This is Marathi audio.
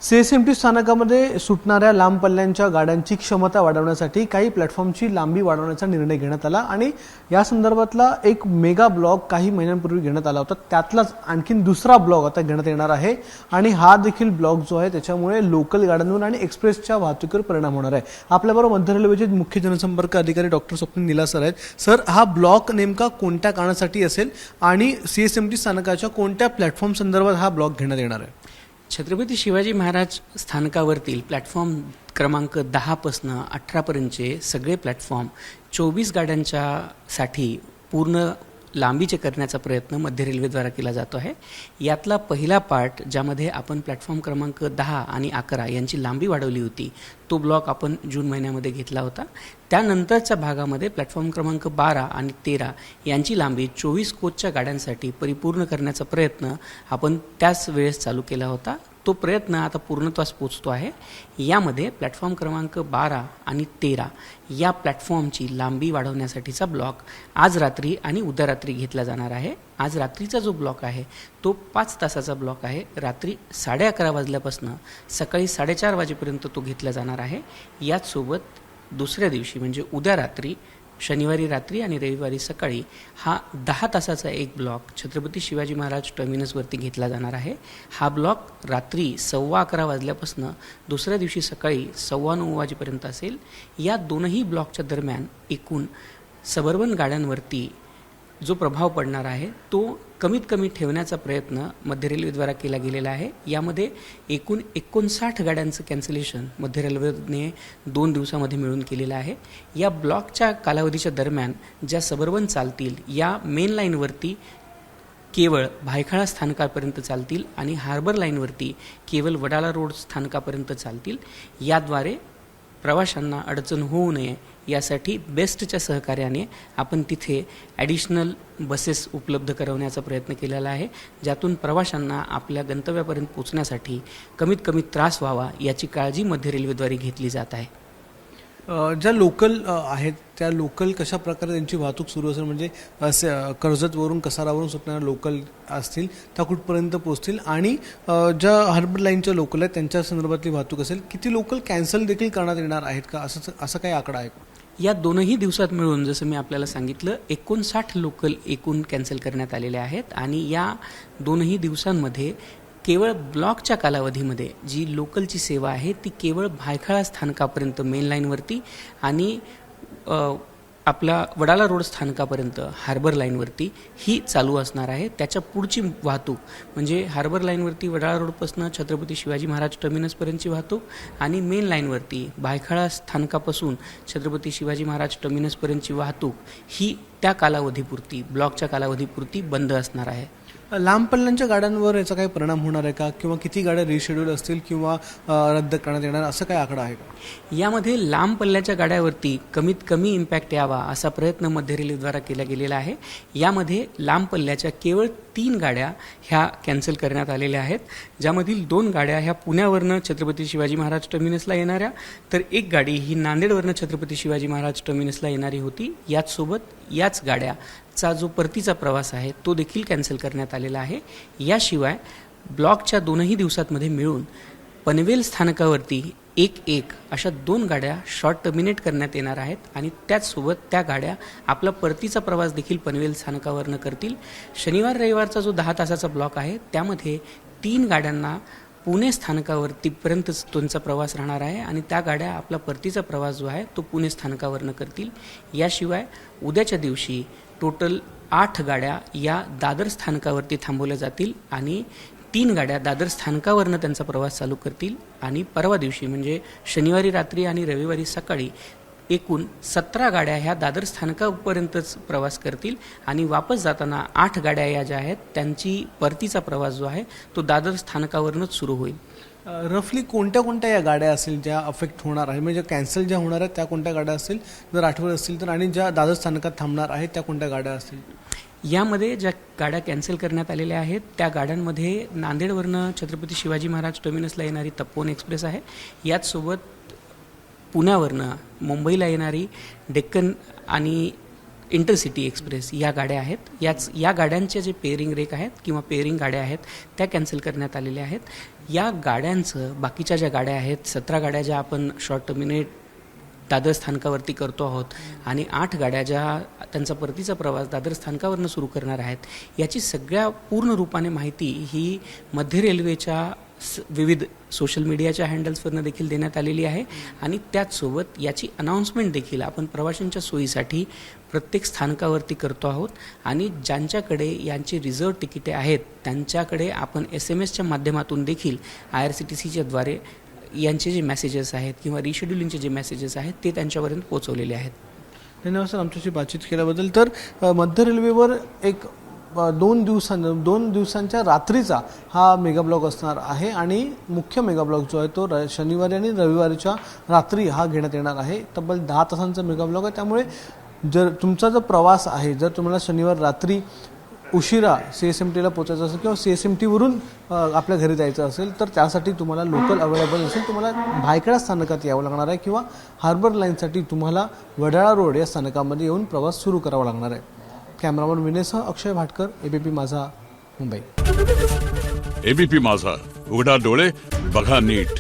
सीएसएमटी स्थानकामध्ये सुटणाऱ्या लांब पल्ल्यांच्या गाड्यांची क्षमता वाढवण्यासाठी काही प्लॅटफॉर्मची लांबी वाढवण्याचा निर्णय घेण्यात आला आणि या संदर्भातला एक मेगा ब्लॉक काही महिन्यांपूर्वी घेण्यात आला होता. त्यातलाच आणखीन दुसरा ब्लॉक आता घेण्यात येणार आहे आणि हा देखील ब्लॉक जो आहे त्याच्यामुळे लोकल गाड्यांवर आणि एक्सप्रेसच्या वाहतुकीवर परिणाम होणार आहे. आपल्याबरोबर मध्य रेल्वेचे मुख्य जनसंपर्क अधिकारी डॉक्टर स्वप्नील निला सर आहेत. सर, हा ब्लॉक नेमका कोणत्या कारणासाठी असेल आणि सीएसएमटी स्थानकाच्या कोणत्या प्लॅटफॉर्म संदर्भात हा ब्लॉक घेण्यात येणार आहे? छत्रपती शिवाजी महाराज स्थानकावरतील प्लॅटफॉर्म क्रमांक 10 पासून 18 पर्यंतचे सगळे प्लॅटफॉर्म 24 गाड्यांच्या साठी पूर्ण लांबीचे करण्याचा प्रयत्न मध्य रेल्वेद्वारा केला जातो आहे. यातला पहिला पार्ट ज्यामध्ये आपण प्लॅटफॉर्म क्रमांक 10 आणि 11 यांची लांबी वाढवली होती, तो ब्लॉक आपण जून महिन्यामध्ये घेतला होता. त्यानंतरच्या भागामध्ये प्लॅटफॉर्म क्रमांक 12 आणि 13 यांची लांबी 24 कोचच्या गाड्यांसाठी परिपूर्ण करण्याचा प्रयत्न आपण त्याच वेळेस चालू केला होता. तो प्रयत्न आता पूर्णत्वास पोचतो आहे. यामध्ये प्लॅटफॉर्म क्रमांक 12 आणि 13 या प्लॅटफॉर्मची लांबी वाढवण्यासाठीचा ब्लॉक आज रात्री आणि उद्या रात्री घेतला जाणार आहे. आज रात्रीचा जो ब्लॉक आहे तो 5 तासाचा ब्लॉक आहे. रात्री 11:30 वाजल्यापासून सकाळी 4:30 वाजेपर्यंत तो घेतला जाणार आहे. याचसोबत दुसऱ्या दिवशी म्हणजे उद्या रात्री, शनिवारी रात्री आणि रविवारी सकाळी हा 10 तासाचा एक ब्लॉक छत्रपती शिवाजी महाराज टर्मिनसवरती घेतला जाणार आहे. हा ब्लॉक रात्री 11:15 वाजल्यापासून दुसऱ्या दिवशी सकाळी 9:15 वाजेपर्यंत असेल. या दोनही ब्लॉकच्या दरम्यान एकूण सबर्बन गाड्यांवरती जो प्रभाव पडणार आहे तो कमीत कमी ठेवण्याचा प्रयत्न मध्य रेल्वेद्वारा केला गेलेला आहे. यामध्ये एकूण 59 गाड्यांचं कॅन्सलेशन मध्य रेल्वेने 2 दिवसामध्ये मिळून केलेलं आहे. या ब्लॉकच्या कालावधीच्या दरम्यान ज्या सबर्बन चालतील या मेन लाईनवरती केवळ भायखळा स्थानकापर्यंत चालतील आणि हार्बर लाईनवरती केवळ वडाळा रोड स्थानकापर्यंत चालतील. याद्वारे प्रवाशांना अडचण होऊ नये यासाठी बेस्टच्या सहकार्याने आपण तिथे ॲडिशनल बसेस उपलब्ध करवण्याचा प्रयत्न केलेला आहे, ज्यातून प्रवाशांना आपल्या गंतव्यापर्यंत पोहोचण्यासाठी कमीत कमी त्रास व्हावा याची काळजी मध्य रेल्वेद्वारे घेतली जात आहे. ज्या लोकल आहेत त्या लोकल कशा प्रकारे त्यांची वाहतूक सुरू असेल, म्हणजे कर्जतवरून कसारावरून सुटणाऱ्या लोकल असतील त्या कुठपर्यंत पोहोचतील आणि ज्या हार्बर लाईनच्या लोकल आहेत त्यांच्या संदर्भातली वाहतूक असेल, किती लोकल कॅन्सल देखील करण्यात येणार आहेत का, असं काही आकडा आहे का? या दोनही दिवसात मिळून जसं मी आपल्याला सांगितलं 59 लोकल एकूण कॅन्सल करण्यात आलेले आहेत आणि या दोनही दिवसांमध्ये केवळ ब्लॉकच्या कालावधीमध्ये जी लोकलची सेवा आहे ती केवळ भायखळा स्थानकापर्यंत मेन लाईनवरती आणि आपला वडाळा रोड स्थानकापर्यंत हार्बर लाईनवरती ही चालू असणार आहे. त्याच्या पुढची वाहतूक म्हणजे हार्बर लाईनवरती वडाळा रोडपासून छत्रपती शिवाजी महाराज टर्मिनसपर्यंतची वाहतूक आणि मेन लाईनवरती भायखळा स्थानकापासून छत्रपती शिवाजी महाराज टर्मिनसपर्यंतची वाहतूक ही त्या कालावधीपुरती, ब्लॉकच्या कालावधीपुरती बंद असणार आहे. लांब पल्ल्यांच्या गाड्यांवर याचा काही परिणाम होणार आहे का, किंवा किती गाड्या रिशेड्यूल असतील किंवा रद्द करण्यात येणार, असं काही आकडा आहे का? यामध्ये लांब पल्ल्याच्या गाड्यावरती कमीत कमी इम्पॅक्ट यावा असा प्रयत्न मध्य रेल्वेद्वारा केला गेलेला आहे. यामध्ये लांब पल्ल्याच्या केवळ 3 गाड्या ह्या कॅन्सल करण्यात आलेल्या आहेत, ज्यामधील 2 गाड्या ह्या पुण्यावरनं छत्रपती शिवाजी महाराज टर्मिनसला येणाऱ्या, तर एक गाडी ही नांदेडवरनं छत्रपती शिवाजी महाराज टर्मिनसला येणारी होती. याच गाड्याचा जो परतीचा प्रवास आहे तो देखील कॅन्सल करण्यात आलेला आहे. याशिवाय ब्लॉकच्या 2ही दिवसांमध्ये मिळून पनवेल स्थानकावरती एक अशा 2 गाड्या शॉर्ट टर्मिनेट करण्यात येणार आहेत आणि त्याचसोबत त्या गाड्या आपला परतीचा प्रवास देखील पनवेल स्थानकावरनं करतील. शनिवार रविवारचा जो 10 तासाचा ब्लॉक आहे त्यामध्ये 3 गाड्यांना पुणे स्थानकावरतीपर्यंतच त्यांचा प्रवास राहणार आहे आणि त्या गाड्या आपला परतीचा प्रवास जो आहे तो पुणे स्थानकावरनं करतील. याशिवाय उद्याच्या दिवशी टोटल 8 गाड्या या दादर स्थानकावरती थांबवल्या जातील आणि 3 गाड्या दादर स्थानकावरनं त्यांचा प्रवास चालू करतील आणि परवा दिवशी म्हणजे शनिवारी रात्री आणि रविवारी सकाळी एकूण 17 गाड्या ह्या दादर स्थानकापर्यंतच प्रवास करतील आणि वापस जाताना 8 गाड्या या ज्या आहेत त्यांची परतीचा प्रवास जो आहे तो दादर स्थानकावरूनच सुरू होईल. रफली कोणत्या या गाड्या असतील ज्या अफेक्ट होणार आहे, म्हणजे कॅन्सल ज्या होणार आहेत त्या कोणत्या गाड्या असतील जर आठवत असतील तर, आणि ज्या दादर स्थानकात थांबणार आहेत त्या कोणत्या गाड्या असतील? यामध्ये ज्या गाड्या कॅन्सल करण्यात आलेल्या आहेत त्या गाड्यांमध्ये नांदेडवरनं छत्रपती शिवाजी महाराज टर्मिनसला येणारी तपोवन एक्सप्रेस आहे. याचसोबत पुण्यावरनं मुंबईला येणारी डेक्कन आणि इंटरसिटी एक्सप्रेस या गाड्या आहेत. या गाड्यांचे जे पेअरिंग रेक आहेत किंवा पेअरिंग गाड्या आहेत त्या कॅन्सल करण्यात आलेल्या आहेत. या गाड्यांचं बाकीच्या ज्या गाड्या आहेत 17 गाड्या ज्या आपण शॉर्ट टर्मिनेट दादर स्थानकावरती करतो आहोत आणि 8 गाड्या ज्या त्यांचा परतीचा प्रवास दादर स्थानकावरनं सुरू करणार आहेत, याची सगळ्या पूर्ण रूपाने माहिती ही मध्य रेल्वेच्या विविध सोशल मीडियाच्या हँडल्सवरनं देखील देण्यात आलेली आहे आणि त्याचसोबत याची अनाऊन्समेंट देखील आपण प्रवाशांच्या सोयीसाठी प्रत्येक स्थानकावरती करतो आहोत आणि ज्यांच्याकडे यांची रिझर्व तिकिटे आहेत त्यांच्याकडे आपण SMS माध्यमातून देखील IRCTCच्या द्वारे यांचे जे मेसेजेस आहेत किंवा रिशेड्युलिंगचे जे मेसेजेस आहेत ते त्यांच्यापर्यंत पोहोचवलेले आहेत. धन्यवाद सर आमच्याशी बातचीत केल्याबद्दल. तर मध्य रेल्वेवर एक 2 दिवसांच्या रात्रीचा हा मेगा ब्लॉक असणार आहे आणि मुख्य मेगा ब्लॉक जो आहे तो शनिवारी आणि रविवारीच्या रात्री हा घेण्यात येणार आहे. तब्बल 10 तासांचा मेगा ब्लॉक आहे. त्यामुळे जर तुमचा जो प्रवास आहे, जर तुम्हाला शनिवार रात्री उशिरा CSMTला पोचायचं असेल किंवा CSMTवरून आपल्या घरी जायचं असेल तर त्यासाठी तुम्हाला लोकल अवेलेबल असेल. तुम्हाला भायखळा स्थानकात यावं लागणार आहे किंवा हार्बर लाईनसाठी तुम्हाला वडाळा रोड या स्थानकामध्ये येऊन प्रवास सुरू करावा लागणार आहे. कॅमेरामन विनयसह अक्षय भाटकर, ABP माझा, मुंबई. ABP माझा, उघडा डोळे बघा नीट.